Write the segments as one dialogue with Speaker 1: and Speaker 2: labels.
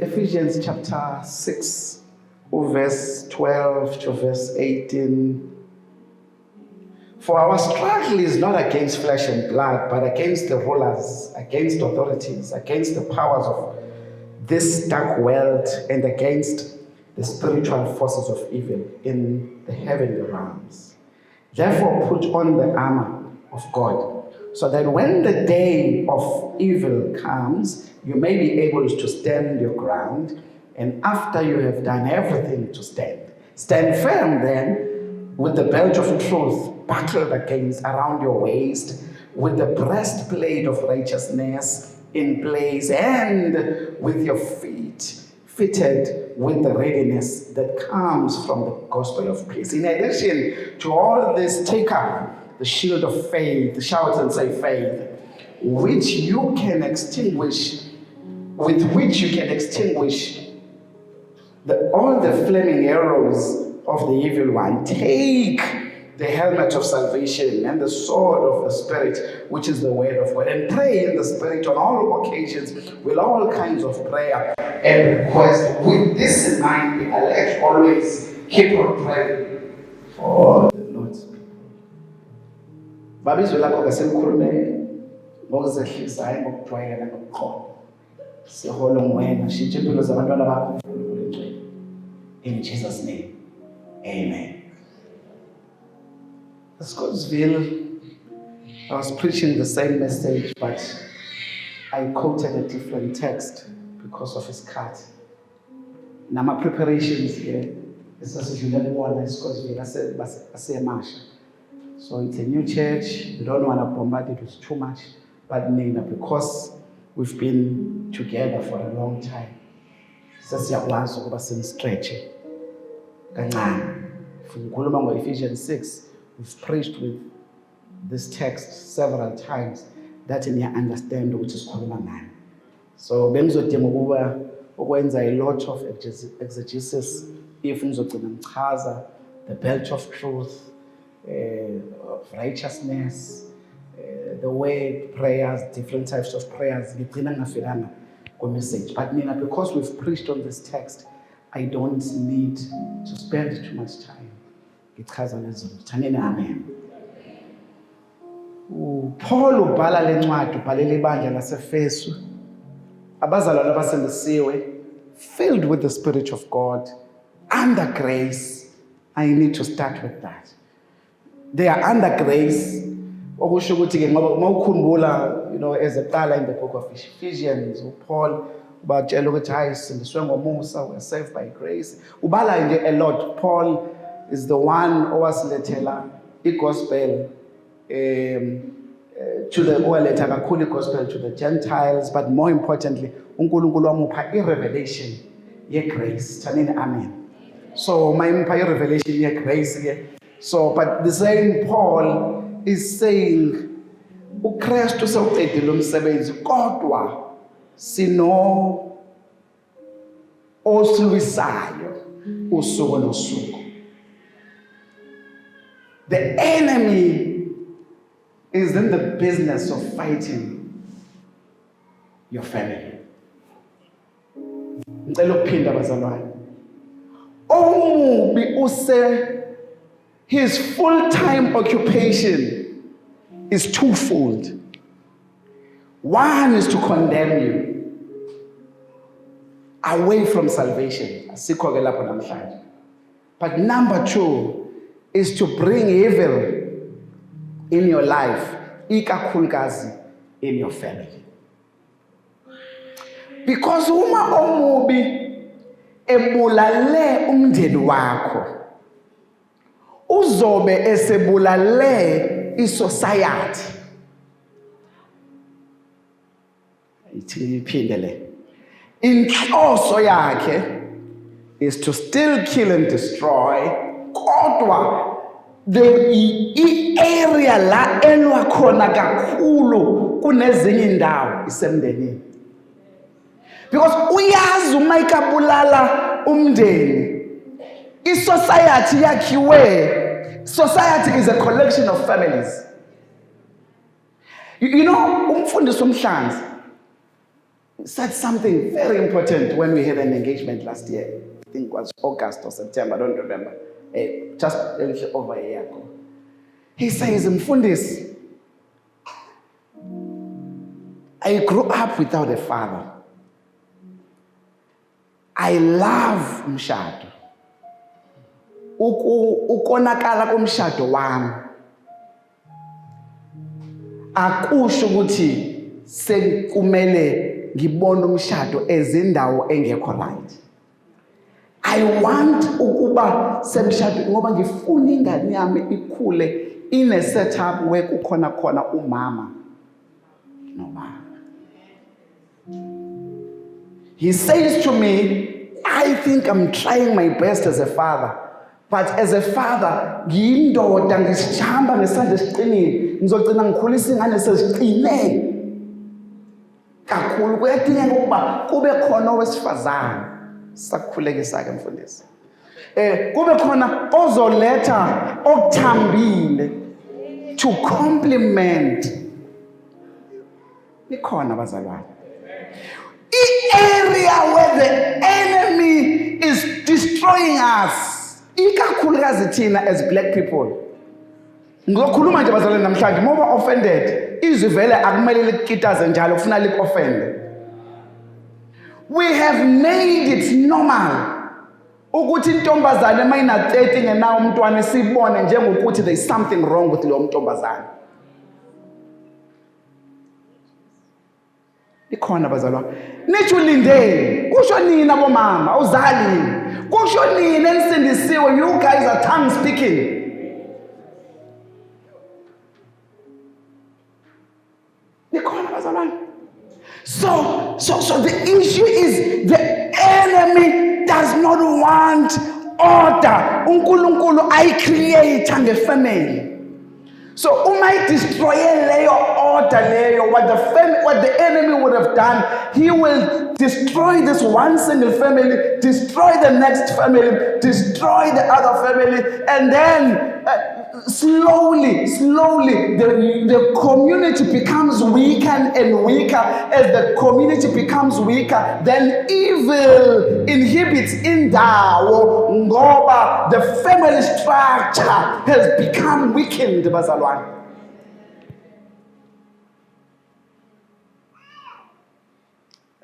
Speaker 1: Ephesians chapter 6, verse 12 to verse 18. For our struggle is not against flesh and blood, but against the rulers, against authorities, against the powers of this dark world, and against the spiritual forces of evil in the heavenly realms. Therefore, put on the armor of God, so that when the day of evil comes, you may be able to stand your ground, and after you have done everything to stand. Stand firm then, with the belt of truth buckled against around your waist, with the breastplate of righteousness in place, and with your feet fitted with the readiness that comes from the gospel of peace. In addition to all this, take up the shield of faith, shout and say faith, with which you can extinguish all the flaming arrows of the evil one. Take the helmet of salvation and the sword of the Spirit, which is the word of God, and pray in the Spirit on all occasions with all kinds of prayer and request. With this in mind, be alert always, keep on praying for the Lord's people. Babizwe lakho kasemkhulume ngokuzehlisa hayi ngokujwayela nokuqonda. Siholo ngwena shintshe impilo zabantwana bakho. In Jesus' name, amen. At Scottsville, I was preaching the same message, but I quoted a different text because of his cut. Now my preparations here is as you never want at Scottsville. I say Masha. So it's a new church. We don't want to bombard it with too much, but because we've been together for a long time. Sesiyakwazi ukuba simstretche kancane. Ngikhuluma ngo-Ephesians 6. We've preached with this text several times that in your understand which is khuluma ngani. So bengizodinga ukuba ukwenza a lot of exegesis if ngizogcina ngichaza the belt of truth, of righteousness, the way prayers, different types of prayers, ngigcina ngafikanga message. But Nina, because we've preached on this text, I don't need to spend too much time. Amen. Paul ubhala le ncwadi ubhalela ibandla laseFesu abazalwane abasindisiwe, filled with the Spirit of God, under grace. I need to start with that. They are under grace. Okusho ukuthi ke ngoba mawukhumbula, ezeqala in the book of Ephesians, Paul batshela ukuthi hayi sindiswe ngomusa, we are saved by grace. Ubala nje a lot. Paul is the one owasilethela igospel to the owaletha kakhulu igospel to the Gentiles, but more importantly uNkulunkulu wamupha i-revelation ye-grace. Thanini amen. So mayimupha i-revelation ye-grace ke. So but the same Paul is saying uKristu sewuqedile umsebenzi kodwa sino osilwisayo usuku nosuku. The enemy is in the business of fighting your family. Ngicela ukuphinda bazalwane. Omubi his full-time occupation is twofold. One is to condemn you away from salvation. But number two is to bring evil in your life, ikakhulukazi in your family. Because uma omubi ebulale umndeni wakho, uzobe esebulale isociety. Iphindele. Inhloso yakhe is to still kill and destroy, kodwa the area la elwa khona kakhulu kunezinye indawo isemndenini. Because uyazi uma ikabulala umndeni, i-society yakhiwe. Society is a collection of families. Umfundisi uMhlanzi said something very important when we had an engagement last year. I think it was August or September, I don't remember. Just a little over a year ago. He says, Mfundisi, I grew up without a father. I love umshado. Ukonakala komshado wami. Akusho ukuthi sekumele ngibone umshado ezindawo engekho right. I want ukuba semshado ngoba ngifuna ingane yami ikhule in a setup where kukhona khona umama nobaba. He says to me, I think I'm trying my best as a father. But as a father, ngiyindoda ngisihamba ngesandla esiqinile, ngizogcina ngikhulisa ingane seziqine. Kakhulu kuyadingeka ukuba kube khona owesifazane sakukhulekisa ke mfundisi. Kube khona ozoletha okuthambile to complement. Ikhona bazalwane. Area where the enemy is destroying us. Ikakhulukazi thina as black people. Ngizokhuluma nje bazalwane namhlanje ngoba offended. Izwi vele akumele likitaze njalo ufuna lik-offend. We have made it normal ukuthi intombazane mayina 30 ngenawo umntwana sibone njengokuthi there is something wrong with lo ntombazane. Ikhona bazalwane. Nithi ulindeni. Kusho nina bomama, awuzali. Kusho nina ensindisiwe, you guys are tongue speaking. Nikhona bazalwane. So the issue is the enemy does not want order. uNkulunkulu ayicreate nge-family. So umay destroy leyo order leyo, what the enemy would have done, he will destroy this one single family, destroy the next family, destroy the other family, and then slowly the community becomes weaker and weaker. As the community becomes weaker, then evil inhibits indawo ngoba the family structure has become weakened bazalwane.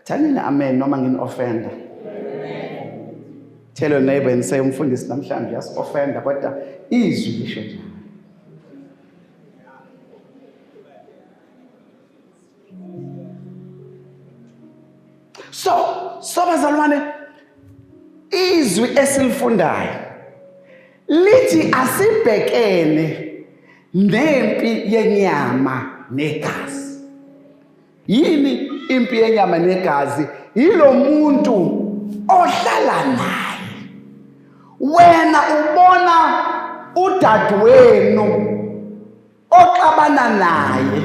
Speaker 1: Thanini amen noma ngini-offenda. Tell your neighbor and say umfundisi namhlanje yasi-offenda kodwa izwi lisho njalo. So bazalwane, izwi esilifundayo lithi asibhekene nempi yenyama negazi. Yini impi yenyama negazi? Yilo muntu ohlala naye. Wena ubona udadewenu oxabana naye,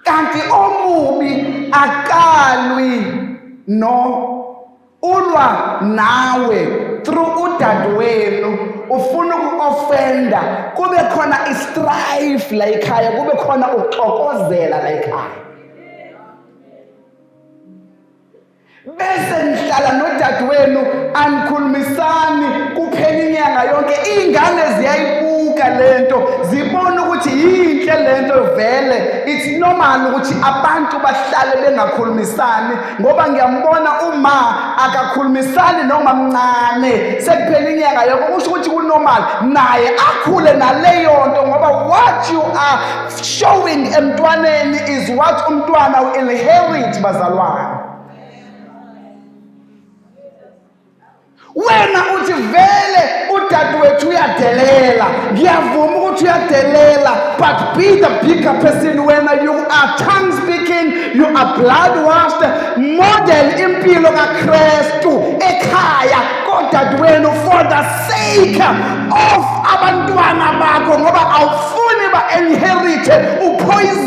Speaker 1: kanti omubi akalwi no ulwa nawe through udadewenu, ufuna uku-offenda, kube khona istrife la ekhaya, kube khona uxokozela la ekhaya. Bese nihlala nodadewenu anikhulumisani kuphela inyanga yonke, iy'ngane ziyayibuka lento, zibona ukuthi yinhle lento vele. It's normal ukuthi abantu bahlale bengakhulumisani ngoba ngiyambona uma akakhulumisani noma mncane sekuphela inyanga yonke, kusho ukuthi kunormal naye akhule naleyo nto ngoba what you are showing emntwaneni is what umntwana will inherit bazalwane. Wena uthi vele udadewethu uyadelela, ngiyavuma ukuthi uyadelela, but be the bigger person. When you are tongue speaking, you are blood washed, model impilo kaKristu ekhaya kodadewenu for the sake of abantwana bakho ngoba awufuni ba-inherite upoison.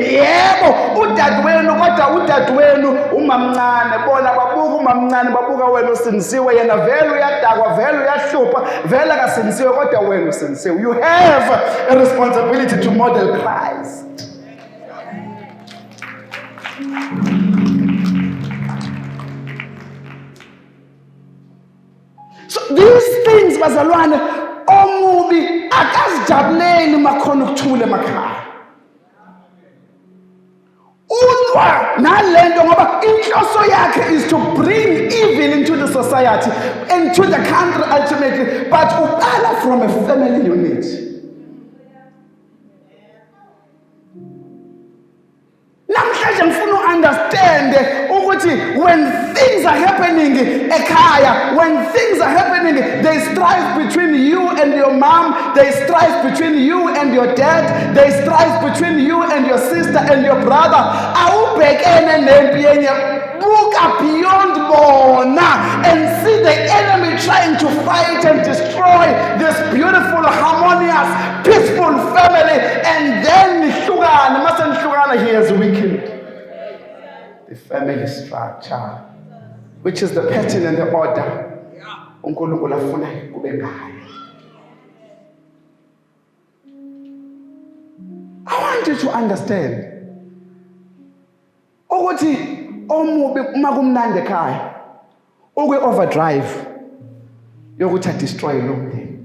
Speaker 1: Yebo udadewenu, kodwa udadewenu umamncane, bona babuka umamncane, babuka wena usindisiwe, yena vele uyadakwa, vele uyahlupha, vele akasindisiwe kodwa wena usindisiwe. You have a responsibility to model Christ. So these things bazalwane omubi akazijabuleli makhona ukuthula emakhaya. Ulwa nalento ngoba inhloso yakhe is to bring evil into the society, into the country ultimately, but uqala from a family unit. Namhlanje ngifuna understand ukuthi when things are happening ekhaya, when things are happening, there is strife between you and your mom, there is strife between you and your dad, there is strife between you and your sister and your brother. Awubhekene nempi yenye, look beyond bona and see the enemy trying to fight and destroy this beautiful, harmonious, peaceful family, and then Shlugana, he has weakened the family structure, which is the pattern and the order uNkulunkulu afuna kube ngayo. I want you to understand ukuthi omubi uma kumnandi ekhaya ukwe overdrive yokuthi destroy lo mndeni.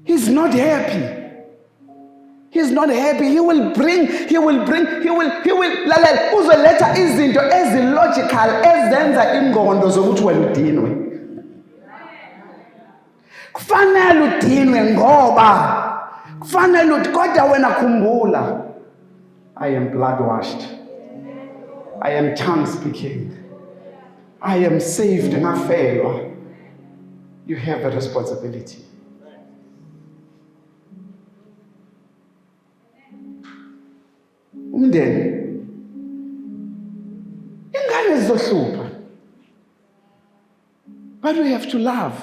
Speaker 1: He's not happy. He's not happy. He will lalela uzoletha izinto ezilogical ezenza ingqondo zokuthi wena udinwe. Kufanele udinwe ngoba kufanele uthi kodwa wena khumbula, I am blood washed. I am tongue speaking. I am saved ngafelwa. You have a responsibility. Umndeni ingane zizohlupha, but we have to love.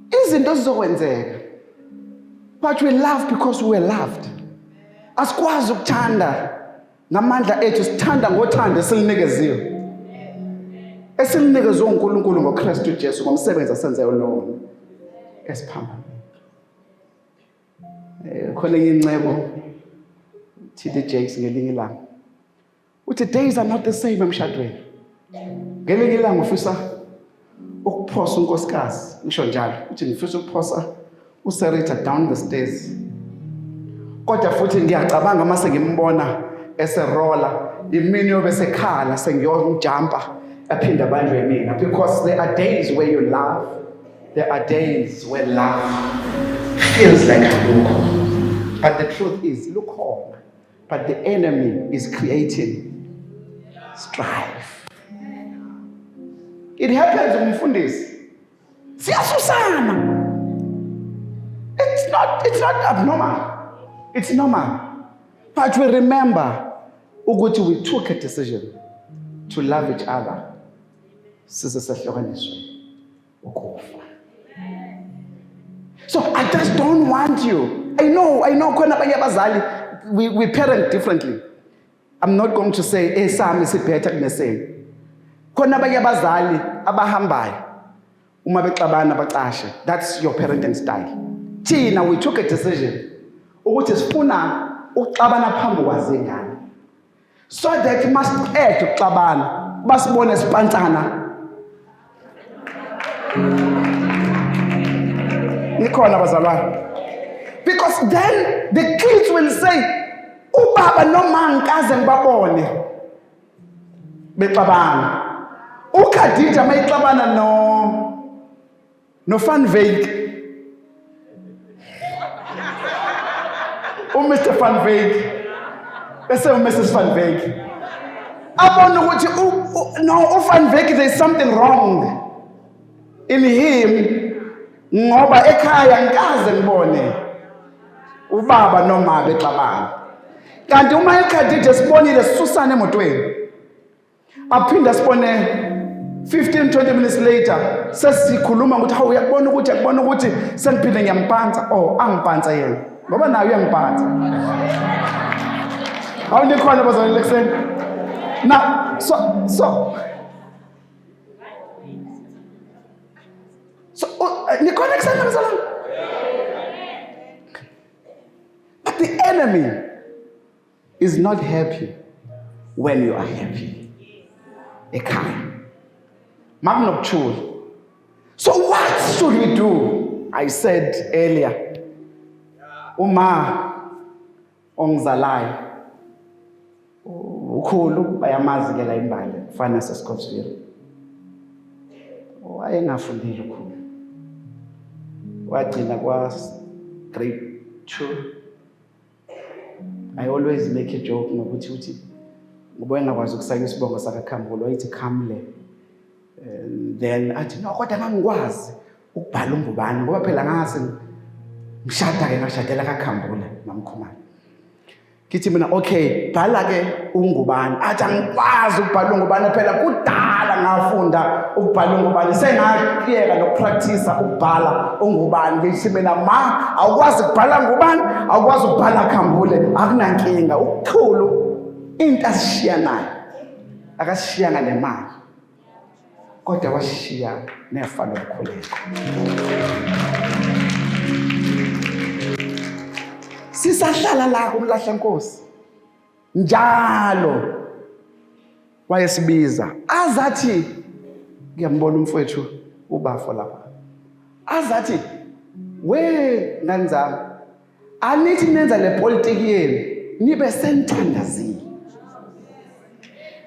Speaker 1: Izinto zizokwenzeka, but we love because we are loved. Asikwazi ukuthanda ngamandla ethu, sithanda ngothando esilinikezwe. Esilinikezwe uNkulunkulu ngoKristu Jesu ngomsebenzi asenzayo lo esiphambana. Khona incebo TD Jakes ngelinye ilanga uthi days are not the same emshadweni. Ngelinye ilanga ufisa ukuphosa unkosikazi, ngisho njalo uthi ngifisa ukuphosa uSarita down the stairs, kodwa futhi ngiyacabanga mase ngimbona eserola imini yobe sekhala sengiyojumpa aphinda banjwe mina, because there are days where you love, there are days where love feels like a look. But the truth is, look home. But the enemy is creating strife. It happens umfundisi. Siyasusana. It's not abnormal. It's normal. But we remember ukuthi we took a decision to love each other. Size sehlukaniswe ukufa. So I just don't want you. I know, khona abanye abazali, we parent differently. I'm not going to say, sami sibhetha kunesenu. Khona abanye abazali abahambayo, uma bexabana bacashe. That's your parenting style. Thina, we took a decision ukuthi sifuna ukuxabana phambi kwazingane, so that must add ukuxabana basibone sipantsana. Nikhona bazalwane. Because then the kids will say, ubaba noma ngikaze ngibabone bexabana. UKhadija mayixabana no Van Wyk, Mr. Van Wyk, bese Mrs. Van Wyk, abona ukuthi no Van Wyk, there is something wrong in him, ngoba ekhaya ngikaze ngibone ubaba noma bexabana. Kanti uma eKhadija sibonile sisusana emotweni, aphinda sibone 15-20 minutes later sesikhuluma ukuthi hawu uyakubona ukuthi sengiphinde ngiyampanza. Oh, angiphansa yena ngoba nayo uyangiphansa. Awunikhona bazalwane lekuseni. Now so nikhona kuseni bazalwane. But the enemy is not happy when you are happy. Ekhaya. Makunokuthula. So what should we do? I said earlier, uma ongizalayo ukhulu bayamazi ke la imbali kufana sesikhosini. Wayengafundile ukhulu. Wagcina kwa grade 2. I always make a joke ngokuthi uthi ngoba engakwazi ukusayina isibongo sakaKhambulo wayithi Khamle. Then athi no kodwa ngangikwazi ukubhala ungubani ngoba phela ngase ngishada ke ngashadela kaKhambula namkhumana. Kithi mina okay bhala ke ungubani athi angikwazi ukubhala ungubani phela kudala ngafunda ukubhala ungubani sengaqhiyeka nokupractice ukubhala ungubani ngithi mina ma awukwazi ukubhala ngubani awukwazi ukubhala Khambule akunankinga ukukhulu into asishiya nayo akasishiyanga nemali kodwa washiya nefa lokukhuleka. Sisahlala la kumlahla Nkosi njalo wayesibiza azathi ngiyambona umfowethu ubafo lapha azathi we ngani anithi nenza le politiki yenu nibe sentandazini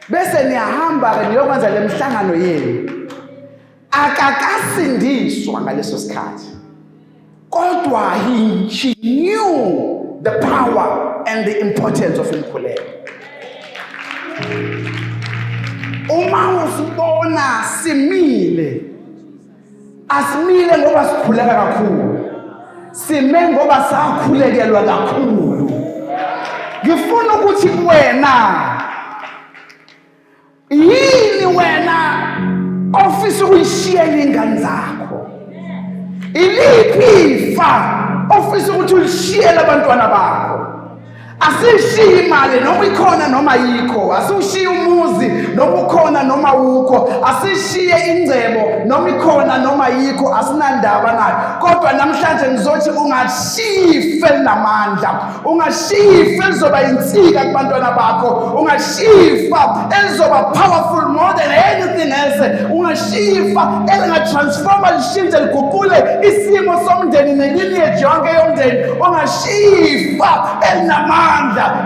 Speaker 1: bese niyahamba ke niyokwenza lemhlangano yenu akakasindiswa ngaleso sikhathi kodwa she knew the power and the importance of inkhuleko. Uma usibona simile asimile ngoba sikhuleka kakhulu sime ngoba sakhulekelwa kakhulu. Ngifuna ukuthi kuwena yini wena ofisa ukuyishiyela ingane zakho iliphi ifa ofisa ukuthi ulishiyele abantwana bakho asishiye imali noma ikhona noma ayikho asishiye umuzi noma ukhona noma awukho asishiye ingcebo noma ikhona noma ayikho asinandaba nayo kodwa namhlanje ngizothi ungashife namandla ungashife lizoba insika kubantwana bakho ungashifa elizoba powerful more than anything else ungashifa elingatransforma lishintshe liguqule isimo somndeni nelineage yonke yomndeni ungashifa elinamandla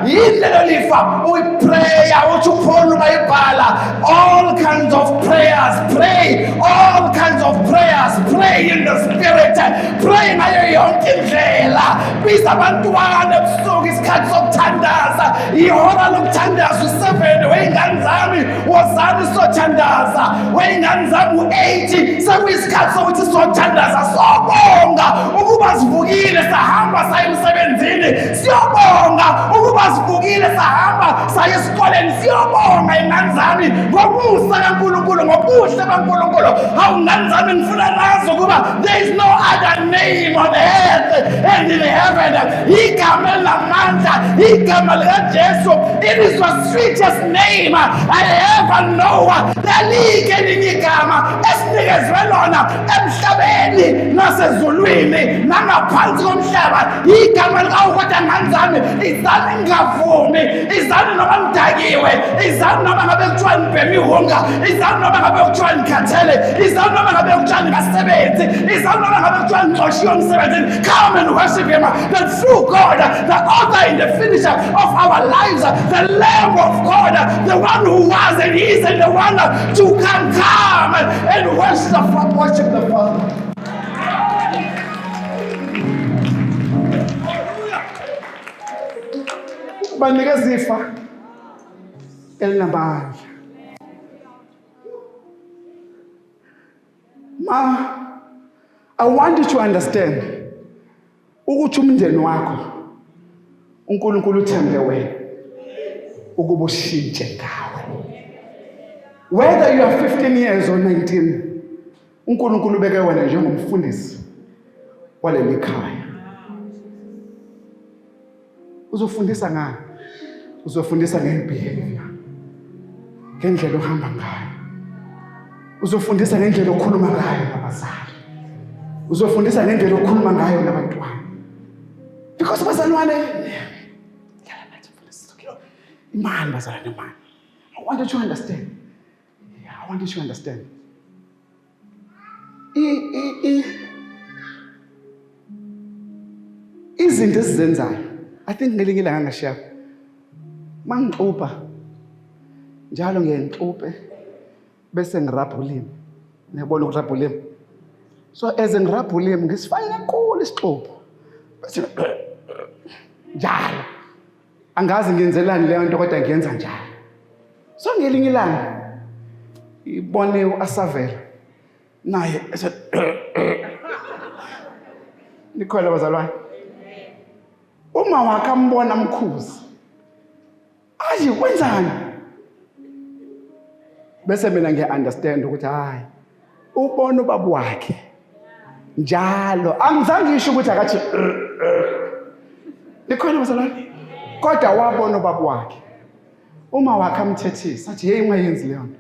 Speaker 1: yindlela lifa uyiprayer uthi uPaul bayibhala all kinds of prayers pray all kinds of prayers pray in the spirit pray ngayo yonke indlela biza abantwana ebusuku isikhathi sokuthandaza ihora lokuthandaza u7 weingane zami wozani sothandaza weingane zami u8 sekuyisikhathi sokuthi sothandaza sobonga ukuba sivukile sahamba saye emsebenzini siyobonga ukuba sivukile sahamba saye esikoleni siyobonga ingane zami ngobusa kaNkulunkulu ngobuhle baNkulunkulu awungane zami ngifuna nazo kuba there is no other name on earth and in heaven igama lamandla igama likaJesu it is the sweetest name I ever know lalike elinye igama esinikezwe lona emhlabeni nasezulwini nangaphansi komhlaba igama likaWukodwa ngane zami izani ngavumi izani noma ngidakiwe izani noma ngabe kuthiwa ngibhema ihunga izani noma ngabe kuthiwa ngikhathele izani noma ngabe kuthiwa ngasebenzi izani noma ngabe kuthiwa ngixoshiwe emsebenzini come and worship him the true God the author and the finisher of our lives the Lamb of God the one who was and is and the one to come and worship the Father. Banikeza ifa elinamandla. Ma, I want you to understand ukuthi umndeni wakho uNkulunkulu uthembe wena ukuba ushintshe ngawe. Whether you are 15 years or 19, uNkulunkulu ubeke wena njengomfundisi waleli khaya. Uzofundisa ngani? Uzofundisa ngebehavior. Ngendlela ohamba ngayo. Uzofundisa ngendlela okhuluma ngayo nabazali. Uzofundisa ngendlela okhuluma ngayo nabantwana. Because bazalwane imali bazalwane imali. I want you to understand. Yeah, I want you to understand. Izinto esizenzayo, I think ngelinye ilanga ngashiya mangixupha njalo ngiyengixuphe bese ngirabha ulimi. Niyabona ukurabha ulimi? So as ngirabha ulimi ngisifake kakhulu isixupho. Bese njalo angazi ngiyenzelani leyo nto kodwa ngiyenza njalo. So ngelinye ilanga ibone uAsavela naye ethi Nikhona bazalwane. Uma wakhe ambona Mkhuzi. Ayi wenzani? Bese mina ngiya-understand ukuthi hayi ubona ubaba wakhe njalo angizange ngisho ukuthi akathi Nikhona bazalwane. Kodwa wabona ubaba wakhe. Uma wakhe amthethisa athi hey ungayenzi leyo nto.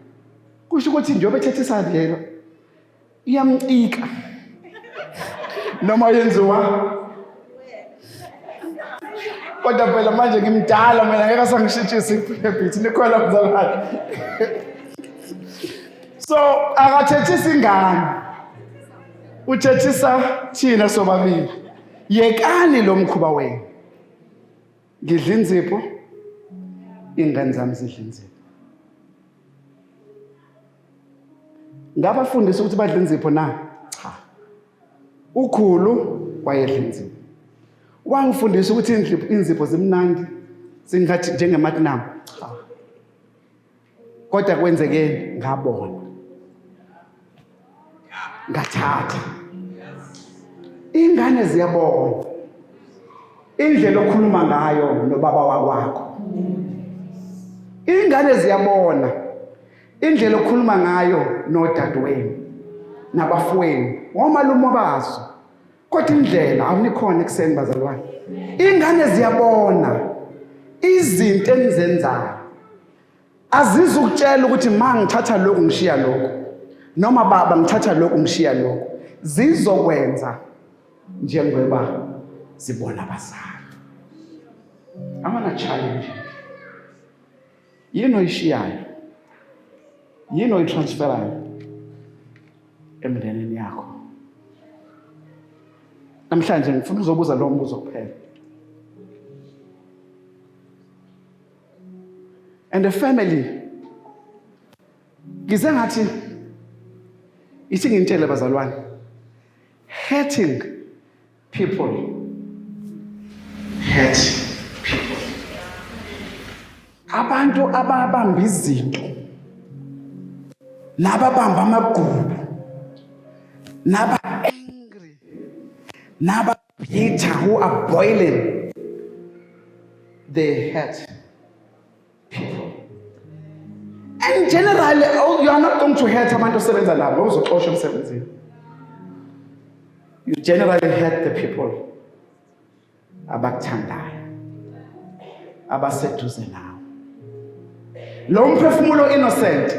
Speaker 1: Kusho ukuthi njengoba ethethisa leyo iyamcika. Noma yenziwa. Kodwa phela manje ngimdala mina ngeke sangishitshisa ihabit. Nikhona bazalwane. So akathethisa ingane. Uthethisa thina sobabili. Yekani lo mkhuba wenu. Ngidla inzipho. Ingane zami zidla inzipho. Ngabafundisa ukuthi badla inzipho na? Cha. Ukhulu wayedla inzipho. Wangifundisa ukuthi inzipho zimnandi singathi njengematinam. Cha. Kodwa kwenzekeni ngabona. Ngathatha. Ingane ziyabona. Indlela okhuluma ngayo nobaba wakwakho. Ingane ziyabona. Indlela okhuluma ngayo nodadewenu nabafowenu ngomalume bazo. Kodwa indlela awunikhona ekuseni bazalwane. Ingane ziyabona izinto enizenzayo. Azizukutshela ukuthi ngithatha lokhu ngishiya lokhu. Noma baba ngithatha lokhu ngishiya lokhu. Zizokwenza njengoba zibona abazali. I want to challenge you. Yini oyishiyayo? Yini oyitransferayo emndenini yakho? Namhlanje ngifuna uzobuza lo mbuzo kuphela. And the family ngize ngathi ithi ngintshele bazalwane, hurting people hurt people. Abantu ababamba izinto nababamba amagubu naba angry naba bitter who are boiling, they hurt people. And generally, you are not going to hurt abantu osebenza nabo uzoxoshwa emsebenzini. You generally hurt the people abakuthandayo abaseduze nawe. Lo mphefumulo innocent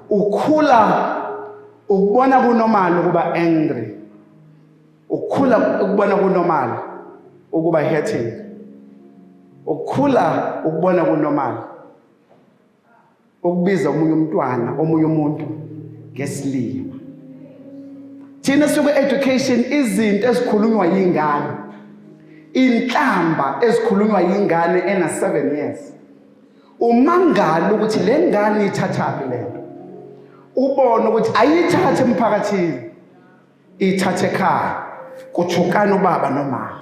Speaker 1: ukhula ukubona kunormal ukuba angry. Ukhula ukubona kunormal ukuba hurting. Ukhula ukubona kunormal ukubiza omunye umntwana omunye umuntu ngesilima. Thina suku education izinto ezikhulunywa yingane. Inhlamba ezikhulunywa yingane ena 7 years. Umangala ukuthi le ngane ithathaphi lento. Ubona ukuthi ayithathe emphakathini. Ithathe ekhaya. Kuthukana ubaba nomama.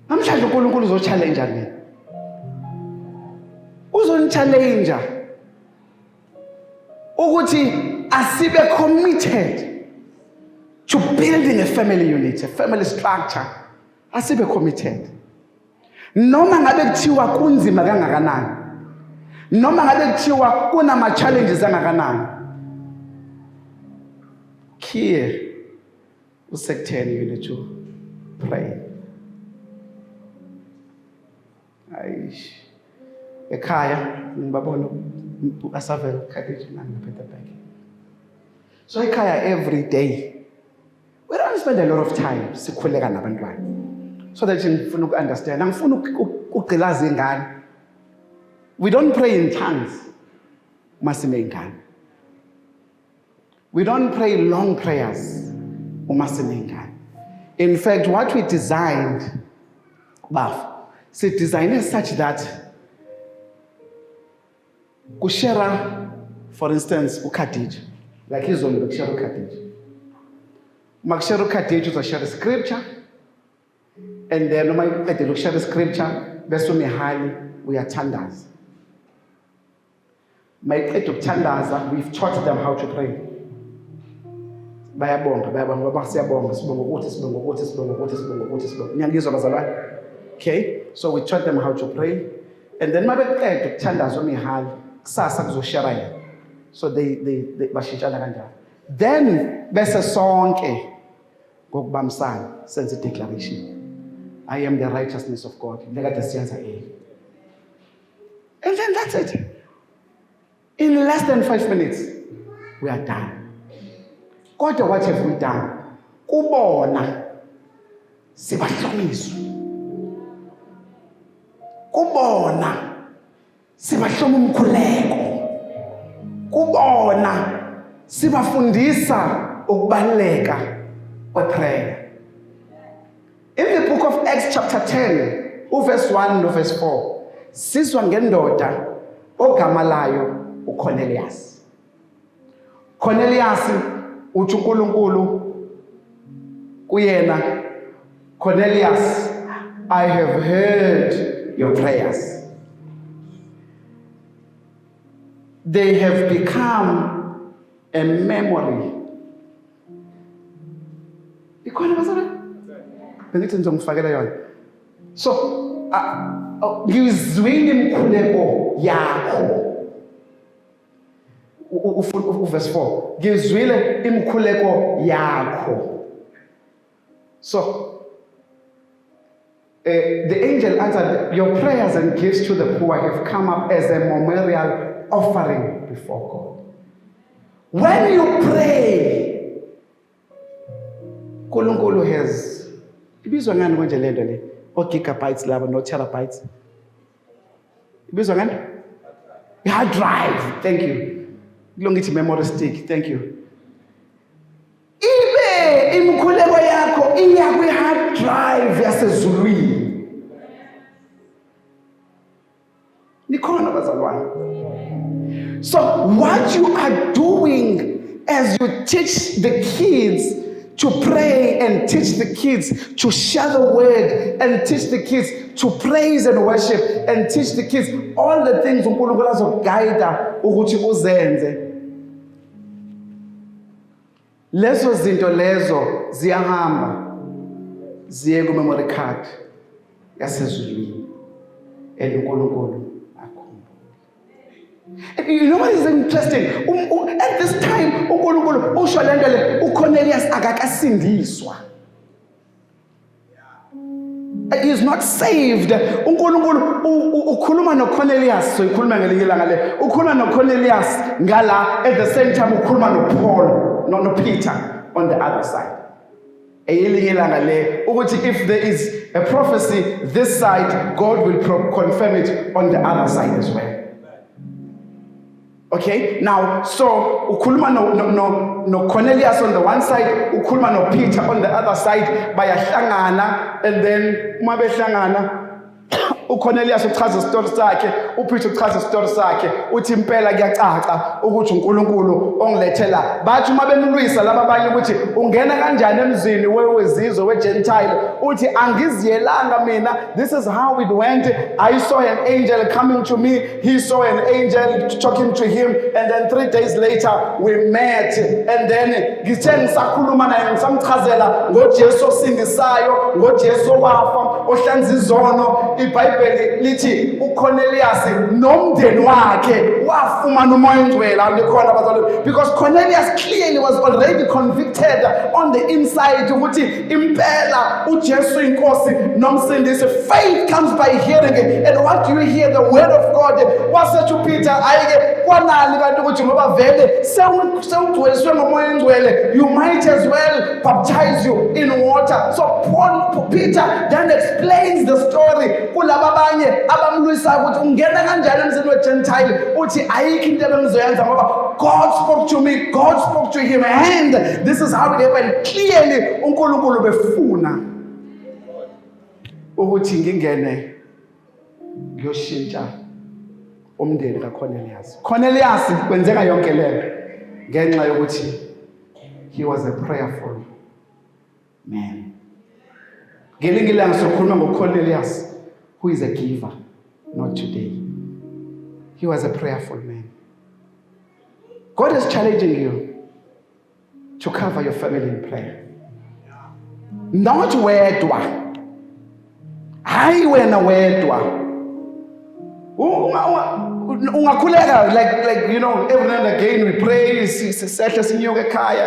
Speaker 1: Namhlanje uNkulunkulu uzochallenge mina. Uzonichallenge ukuthi asibe committed to building a family unit, a family structure. Asibe committed. Noma ngabe kuthiwa kunzima kangakanani. Noma ngabe kuthiwa kunama challenges kangakanani. Here usekutheni you need to pray. Aish. Ekhaya ngibabona uAsavela khakethi nami ngaphethe bag. So ekhaya every day we don't spend a lot of time sikhuleka nabantwana so that ngifuna uku-understand. Angifuna ukugqilaza ingane. We don't pray in tongues uma siney'ngane. We don't pray long prayers uma siney'ngane. In fact, what we designed, designed such that kushare, for instance, uKhadija, like his own kushare uKhadija. Makushare uKhadija uzashare scripture, and then uma iqede ukushare scripture, bese umihali uyathandaza. Mayiqede ukuthandaza, we've taught them how to pray. Bayabonga siyabonga sibonga ukuthi niyangizwa bazalwane. Okay, so we taught them how to pray, and then mabeqeda ukuthandaza umihali kusasa kuzoshare yena, so they bashintshana kanjalo. Then bese sonke ngokubambisana senze declaration, I am the righteousness of God. And then that's it. In less than 5 minutes we are done. Kodwa what have we done? Kubona sibahlomisa. Kubona sibahloma umkhuleko. Kubona sibafundisa ukubaleka kweprayer. In the book of Acts chapter 10, verse 1 to verse 4, sizwa ngendoda ogama layo uCornelius. Cornelius uthi uNkulunkulu kuyena, Cornelius, I have heard your prayers. They have become a memory. Ikhona bazalwane? Bengithi ngizomfakela yona. So, ngizwile imkhuleko yakho. Verse 4. Ngizwile imkhuleko yakho. So, the angel answered, your prayers and gifts to the poor have come up as a memorial offering before God. When you pray, Nkulunkulu has, ibizwa ngani konje lento le? O-gigabytes laba, no-terabytes. Ibizwa ngani? Hard drive, thank you. Ngithi memory stick, thank you. Ibe imkhuleko yakho iya kwi-hard drive yasezulwini. Nikhona bazalwane. So what you are doing as you teach the kids to pray and teach the kids to share the word and teach the kids to praise and worship and teach the kids all the things uNkulunkulu azoguide ukuthi uzenze. Lezo zinto lezo ziyahamba ziye ku memory card yasezulwini eNkulunkulu. You know what is interesting? At this time, uNkulunkulu usho lento le uCornelius akakasindiswa. He is not saved. uNkulunkulu ukhuluma noCornelius, so ikhuluma ngelinye ilanga le. Ukhuluma noCornelius ngala, at the same time ukhuluma noPaul, no Peter on the other side. Eyelinye ilanga le ukuthi if there is a prophecy this side, God will confirm it on the other side as well. Okay, now, so ukhuluma no Cornelius on the one side, ukhuluma no Peter on the other side, bayahlangana, and then uma behlangana uCornelius uchaza isitori sakhe, uPeter uchaza isitori sakhe, uthi impela kuyacaca ukuthi uNkulunkulu ongilethela. Bathi uma bemlwisa laba abanye ukuthi ungena kanjani emzini wezizwe weGentile, uthi angiziyelanga mina. This is how it went. I saw an angel coming to me, he saw an angel talking to him, and then 3 days later we met, and then ngithe ngisakhuluma naye ngisamchazela ngoJesu osindisayo, ngoJesu wafa ohlanza izono. iBhayibheli lithi uCornelius nomndeni wakhe wafumana umoya oyingcwele. Alikhona bazalwane, because Cornelius clearly was already convicted on the inside ukuthi impela uJesu inkosi nomsindisi. Faith comes by hearing, and what do you hear? The word of God. Wasethi uPeter, ayike kwanali kanti ukuthi ngoba vele sewugcweliswe ngomoya oyingcwele, you might as well baptize you in water. So Peter then explains the story kulaba abanye abamlwisa ukuthi ungena kanjani emzini weGentile, uthi ayikho into ebengizoyenza ngoba God spoke to me, God spoke to him, and this is how it happened. Clearly uNkulunkulu befuna ukuthi ngingene ngiyoshintsha umndeni kaCornelius. Cornelius kwenzeka yonke lento ngenxa yokuthi he was a prayerful man. Ngelinye ilanga sokhuluma ngoCornelius, who is a giver, not today. He was a prayerful man. God is challenging you to cover your family in prayer. Not wedwa. Hayi wena wedwa. Ungakhuleka, like you know, every now and again we pray,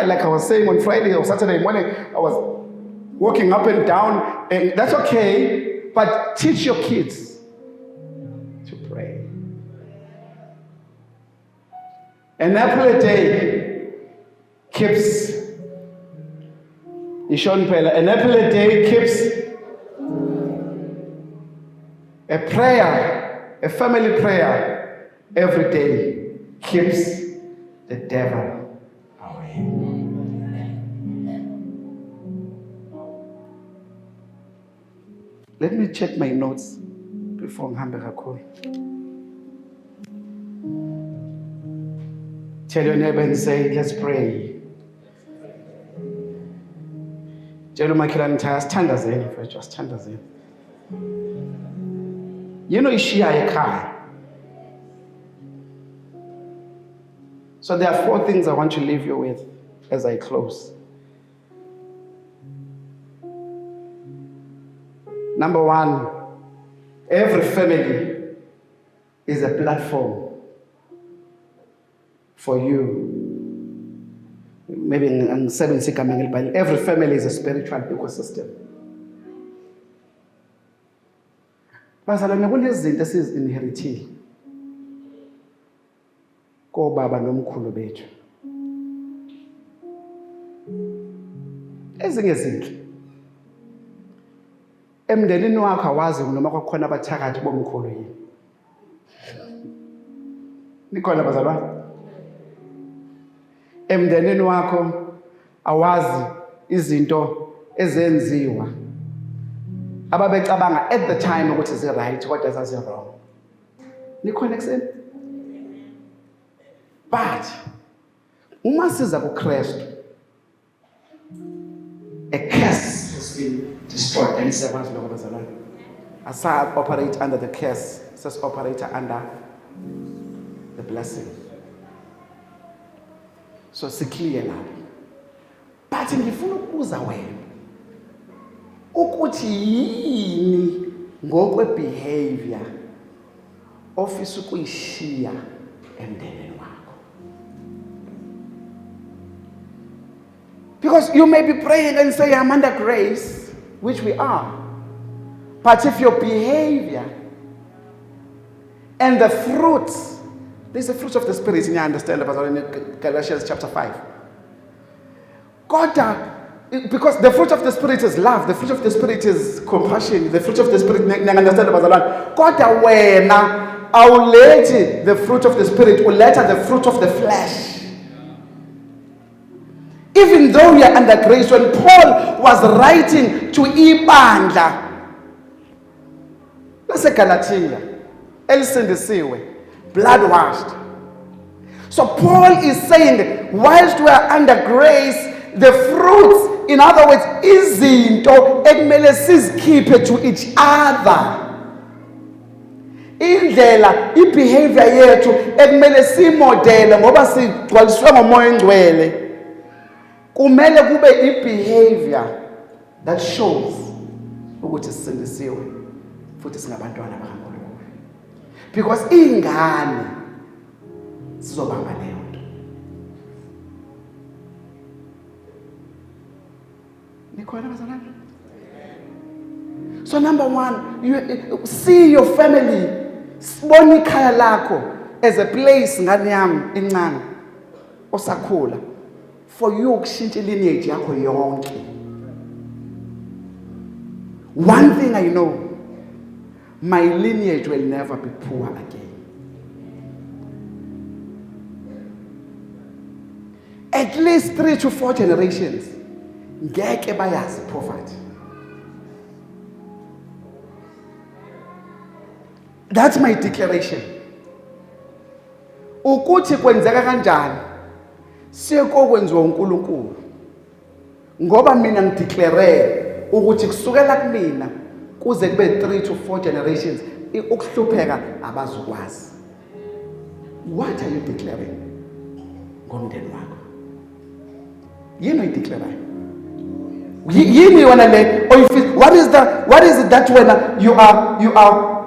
Speaker 1: like I was saying on Friday or Saturday morning, I was walking up and down, and that's okay, but teach your kids to pray. An apple a day keeps, an apple a day keeps a prayer, a family prayer every day keeps the devil away. Let me check my notes before ngihambe kakhulu. Tell your neighbor and say, let's pray. Tell umakhelwane ukuthi sithandazeni mfethu, sithandazeni. You know ishiya ekhaya. So there are 4 things I want to leave you with as I close. Number 1, every family is a platform for you. Maybe in 7 every family is a spiritual ecosystem. Bazalwane kunezinto esizinheritile kobaba nomkhulu bethu. Ezinye izinto emndenini wakho awazi noma kwakhona abathakathi bomkhulu yini. Nikhona bazalwane? Emndenini wakho awazi izinto ezenziwa ababecabanga at the time ukuthi zi right kodwa zazi wrong. Nikhona ekseni? But uma siza kuKristu, a curse has been destroyed. And it's as I operate under the curse, says operate under the blessing. So sikliye lapho. But ngifuna ukubuza wena ukuthi yini ngokwe behavior ofisa ukuyishiya emndenini wakho. Because you may be praying and say, I'm under grace, which we are. But if your behavior and the fruits, there's a fruit of the Spirit, and you understand about in Galatians chapter 5. God, because the fruit of the Spirit is love, the fruit of the Spirit is compassion, the fruit of the Spirit, you understand about God, when I will let the fruit of the Spirit, will let the fruit of the flesh. Even though we are under grace, when Paul was writing to Ibandla, let's say Galatia, Elsindisiwe, blood washed. So Paul is saying, whilst we are under grace, the fruits, in other words, izinto ekumele sizikhiphe to each other. Indlela ibehavior yethu ekumele simodele ngoba sigcwaliswe ngomoya oyingcwele. Kumele kube ibehavior that shows ukuthi sisindisiwe futhi singabantwana bakaNkulunkulu. because ingane zizobamba leyo nto. Nikhona bazalwane? So number one, you see your family, sibona ikhaya lakho as a place ngane yami encane osakhula for you ukushintsha lineage yakho yonke. One thing I know, my lineage will never be poor again. At least 3 to 4 generations ngeke bayazi poverty. That's my declaration. Ukuthi kwenzeka kanjani siyeko kwenziwa uNkulunkulu. Ngoba mina ngideclare ukuthi kusukela kumina kuze kube 3 to 4 generations ukuhlupheka abazukwazi. What are you declaring ngomndeni wakho? Yini uyideclare? Yini yona le oyifisa? What is it that when you are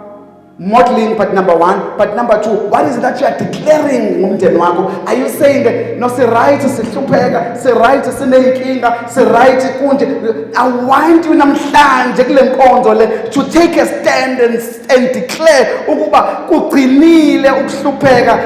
Speaker 1: modeling, but number one, but number two, what is it that you are declaring ngomndeni wakho? Are you saying that no, say right sihlupheka, say right sinenkinga, say right kunje? I want you namhlanje kule nkonzo le to take a stand and declare ukuba kugcinile ukuhlupheka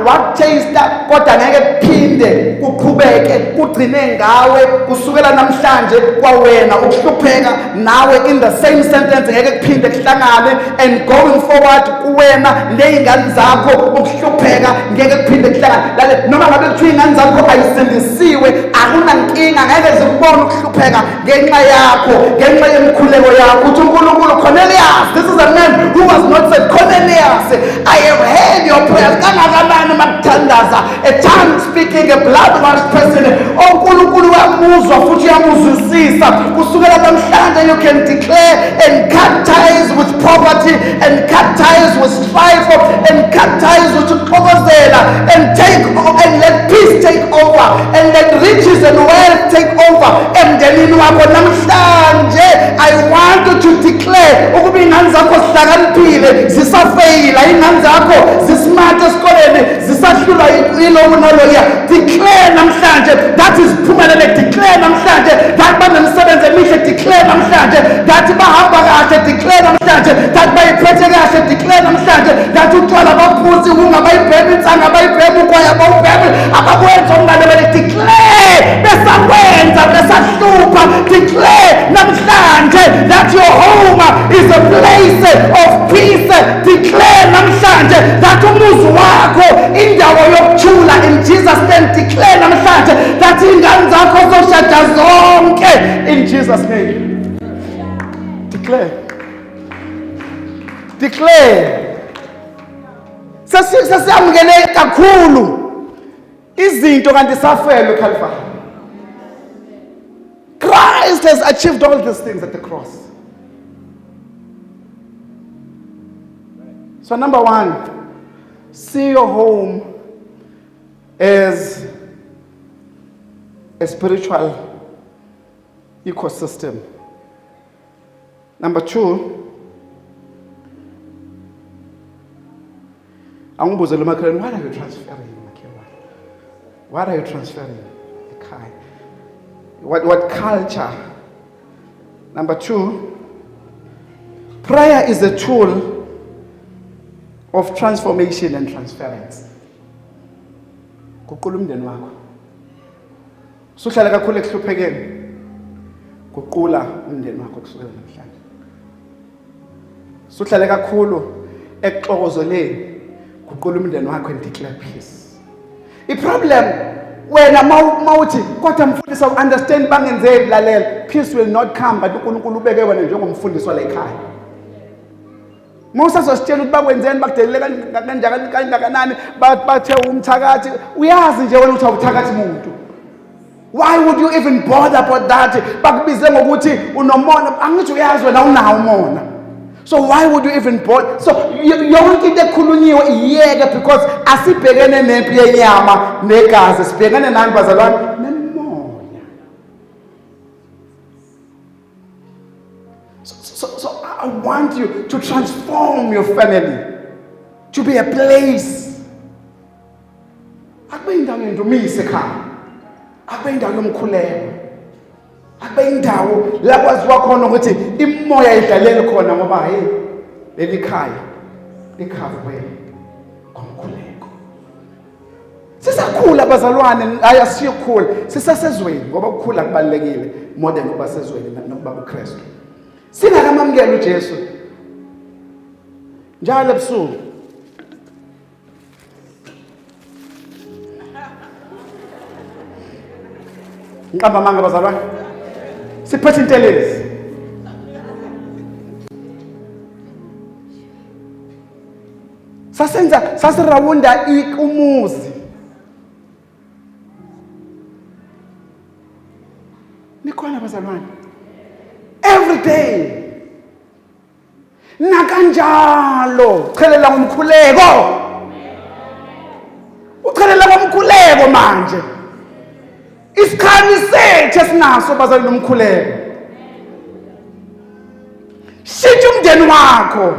Speaker 1: wakuchase kodwa ngeke kuphinde kuqhubeke kugcine ngawe kusukela namhlanje kwawena ukuhlupheka nawe in the same sentence ngeke kuphinde kuhlangane and going forward kuwena nezingane zakho ukuhlupheka ngeke kuphinde kuhlangane lale noma ngabe kuthiwa izingane zakho ayisindisiwe akunankinga ngeke zikubone ukuhlupheka ngenxa yakho ngenxa yemkhuleko yakho uthi uNkulunkulu Cornelius, this is a man who was not said Cornelius, I have heard your prayers kangakanani makuthandaza a tongue speaking a blood washed person uNkulunkulu wamuzwa futhi uyamuzwisisa kusukela namhlanje you can declare and cut ties with poverty and cut ties with strife and cut ties with ukuxokozela and let peace take over and let riches and wealth take over emndenini wakho namhlanje. I want you to declare ukuba ingane zakho zihlakaniphile zisafeyila ingane zakho zismart esikoleni zisahlulwa yilowo naloya. Declare namhlanje that is phumelele. Declare namhlanje that banemsebenzi emihle. Declare namhlanje that bahamba kahle. Declare namhlanje that bayiphethe kahle. Declare namhlanje that utshwala baphuzi ungabayibhemi insanga bayibhemi ukwaya bawubhemi abakwenza okungalebele. Declare besakwenza besahlupha. Declare namhlanje that your home is a place of peace. Declare namhlanje that umuzi wakho indawo yokuthula in Jesus name. Declare namhlanje that ingane zakho zoshada zonke in Jesus name. Declare. Declare. Sasiyamukele kakhulu izinto kanti safela eCalvary. Christ has achieved all these things at the cross. So number one, see your home as a spiritual ecosystem. Number two, angibuze lo makhelwane, what are you transferring makhelwane? What are you transferring? Ekhaya. What culture? Number two, prayer is a tool of transformation and transference. Guqula umndeni wakho. Usuhlala kakhulu ekuhluphekeni. Guqula umndeni wakho kusukela namhlanje. Usuhlala kakhulu ekuxokozoleni. Guqula umndeni wakho and declare peace. I-problem wena mawuthi kodwa mfundisi understand bangenzeni lalela, peace will not come but uNkulunkulu ubeke wena njengomfundisi wala ekhaya. Musa sositshela ukuthi bakwenzeni bakudelele kangakanani bathe umthakathi uyazi nje wena ukuthi awuthakathi umuntu. Why would you even bother about that? Bakubize ngokuthi unomona angithi uyazi wena unawo umona. So why would you even bother? So yonke into ekhulunyiwe iyeke because asibhekene nempi yenyama negazi sibhekene nani bazalwane nemoya. So I want you to transform your family, To be a place. Akube indawo yendumiso ekhaya. Akube indawo yomkhuleko. Akube indawo la kwaziwa khona ukuthi imoya idlalele khona ngoba hey leli khaya likhavuwe ngomkhuleko. Sisakhula abazalwane ayasiyokhula sisasezweni ngoba ukukhula kubalekile more than ukuba sezweni nokuba kuKristu. Singakamamukela uJesu njalo ebusuku ngihamba manga abazalwane siphethe intelezi sasirawunda umuzi nikhona abazalwane every day nakanjalo chelela ngomkhuleko uchelela ngomkhuleko manje isikhani sethu esinaso bazalwane nomkhuleko shithi umndeni wakho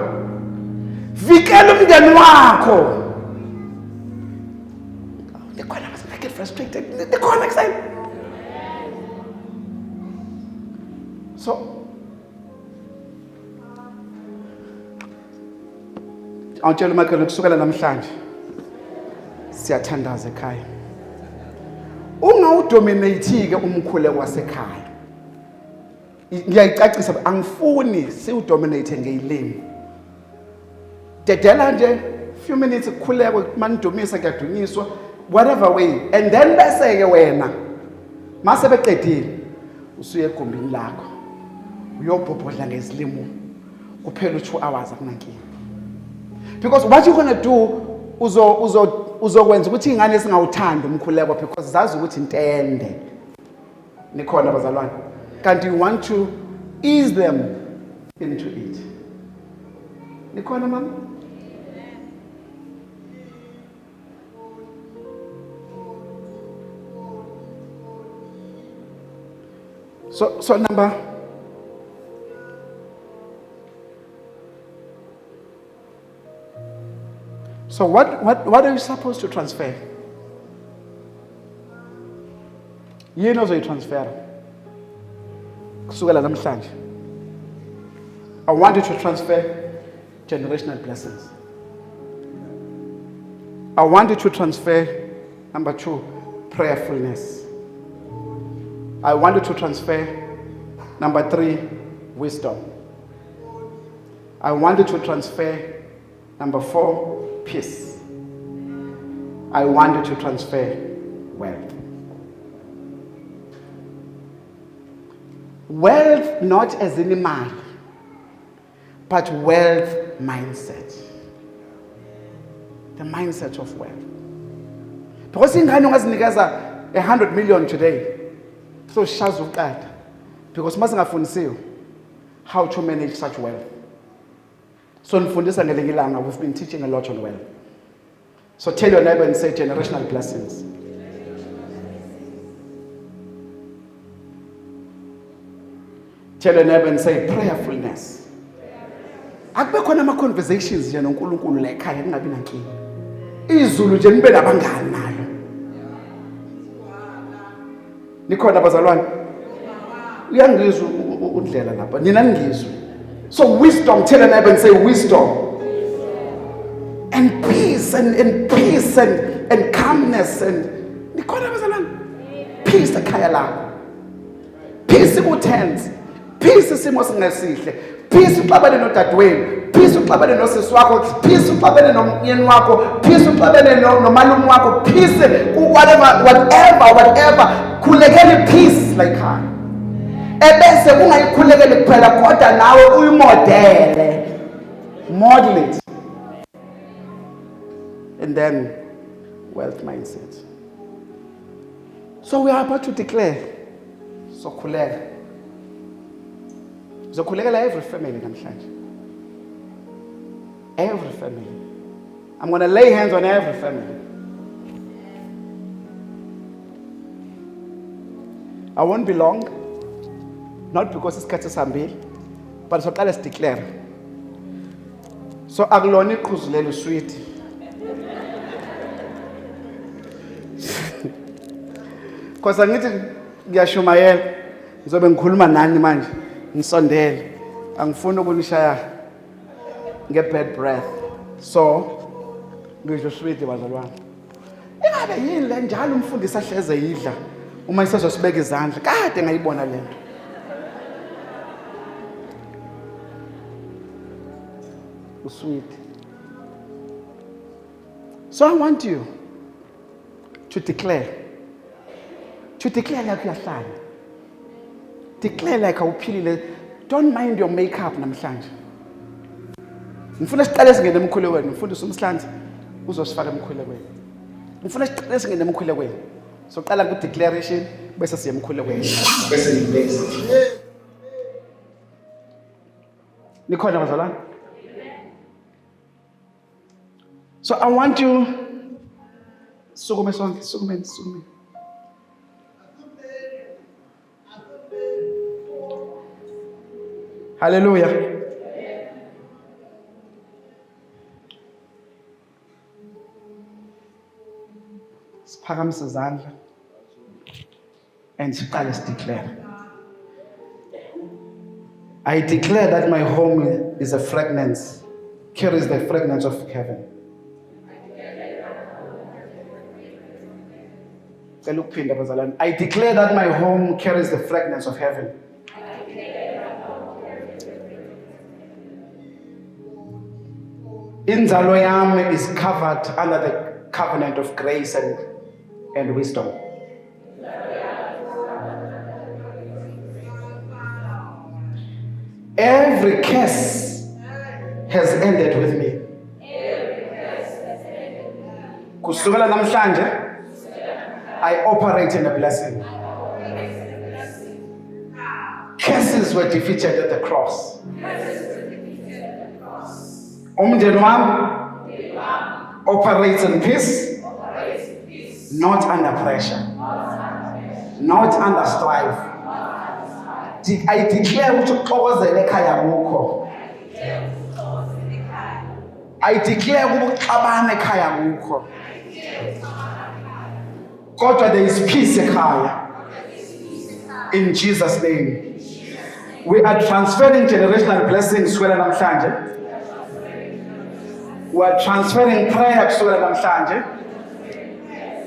Speaker 1: vikela umndeni wakho nikhona I get frustrated nikhona excited so awutshela uMichael kusukela namhlanje siyathandaza ekhaya ungawudominate-ke umkhuleko wasekhaya ngiyayicacisa angifuni siwudominate ngeyilimi dedela nje few minutes kukhuleko manidumisa kuyadunyiswa whatever way and then bese-ke wena mase beqedile usuye egumbini lakho uyobhobhodla ngezilimi kuphela 2 hours akunankinga because what you gonna do uzokwenza ukuthi ingane singawuthanda umkhuleko because zazi ukuthi intende nikhona abazalwane kanti you want to ease them into it nikhona mama so number So what are you supposed to transfer? You know you transfer. Kusukela namhlanje. I want you to transfer generational blessings. I want you to transfer number 2, prayerfulness. I want you to transfer number 3, wisdom. I want you to transfer number 4, peace. I want you to transfer wealth. Wealth not as any man, but wealth mindset. The mindset of wealth. Because ingane ungazinikeza 100 million today, so shazi uqada. Because masingafundisiwe how to manage such wealth. So nifundisa ngelinye ilanga, we've been teaching a lot on wealth. So tell your neighbor and say generational blessings. Tell your neighbor and say prayerfulness. Akube khona ama conversations nje noNkulunkulu la ekhaya kungabi nankinga. Izulu nje nibe nabangani nayo. Nikhona abazalwane? Uyangizwa udlela lapha. Nina ningizwe. So wisdom, tell your neighbor and say wisdom. And peace and peace and calmness and nikhona abazalwane? Peace ekhaya lakho. Peace ku-tense. Peace isimo singesihle. Peace uxabane nodadewenu. Peace uxabane nosisi wakho. Peace uxabane nomyeni wakho. Peace uxabane nomalume wakho. Peace whatever. Khulekela peace like her. Ebese kungayikhulekeli kuphela kodwa nawe uyimodele. Model it. And then wealth mindset. So we are about to declare. So khuleka. Zokhulekela every family namhlanje. Every family. I'm going to lay hands on every family. I won't be long. Not because it's Katsasambi, but so let's declare. So akulona iqhuzu lelo sweet. Because angithi ngiyashumayela ngizobe ngikhuluma nani manje ngisondele angifuni ukunishaya nge-bad breath. So ngisho sweet bazalwane. Ingabe yini le njalo umfundisi ahleze yidla uma isezosibeka izandla kade ngayibona lento. Sweet. So I want you to declare like uyahlala. Declare like awuphilile. Don't mind your makeup namhlanje. Ngifuna siqale singene emkhulekweni. Mfundisi uMhlanzi uzosifaka emkhulekweni. Ngifuna siqale singene emkhulekweni. So qala ku declaration bese siye emkhulekweni. Bese nibase. Nikhona bazalwane? So I want you sukume. Hallelujah. Siphakamise izandla and siqale sideclare. I declare that my home is a fragrance, carries the fragrance of heaven. I declare that my home carries the fragrance of heaven. Inzalo yami is covered under the covenant of grace and wisdom. Every curse has ended with me. Kusukela namhlanje I operate in a blessing. Curses were defeated at the cross. Umndeni wami operates in peace, not under pressure, not under strife. I declare ukuthi uxokozele ekhaya kukho. I declare ukuxabana ekhaya kukho. God, there is peace ekhaya. In Jesus' name. We are transferring generational blessings kusukela namhlanje. We are transferring prayer kusukela namhlanje.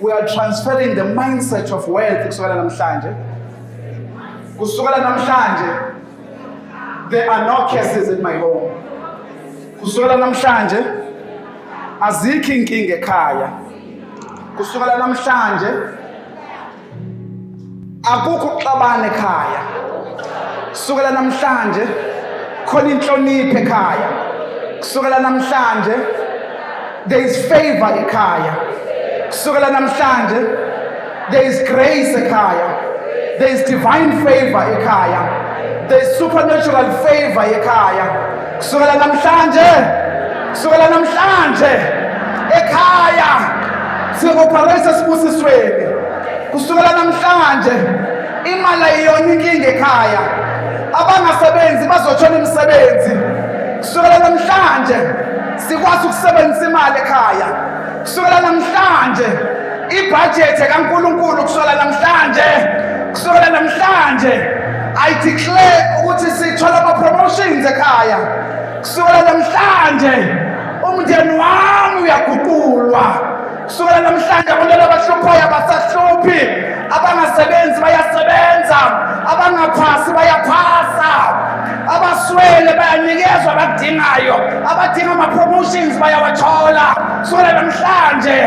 Speaker 1: We are transferring the mindset of wealth kusukela namhlanje. Kusukela namhlanje, there are no curses in my home. Kusukela namhlanje, azikho inkinga ekhaya. Kusukela namhlanje, akukho ukuxabana ekhaya. Kusukela namhlanje, khona inhlonipho ekhaya. Kusukela namhlanje, there is favor ekhaya. Kusukela namhlanje, there is grace ekhaya. There is divine favor ekhaya. There is supernatural favor ekhaya. Kusukela namhlanje, ekhaya siyoperate sibusisweni. Kusukela namhlanje, imali ayiyona inkinga ekhaya. Abangasebenzi bazothola imisebenzi. Kusukela namhlanje, sikwazi ukusebenzisa imali ekhaya. Kusukela namhlanje, ibudget kaNkulunkulu kusukela namhlanje. Kusukela namhlanje, I declare ukuthi sithola ama-promotions ekhaya. Kusukela namhlanje, umndeni wami uyaguqulwa. Kusukela namhlanje, abantwana abahluphayo abasahluphi, abangasebenzi bayasebenza, abangaphasi bayaphasa, abaswele bayanikezwa abakudingayo, abadinga ama-promotions bayawathola. Kusukela namhlanje,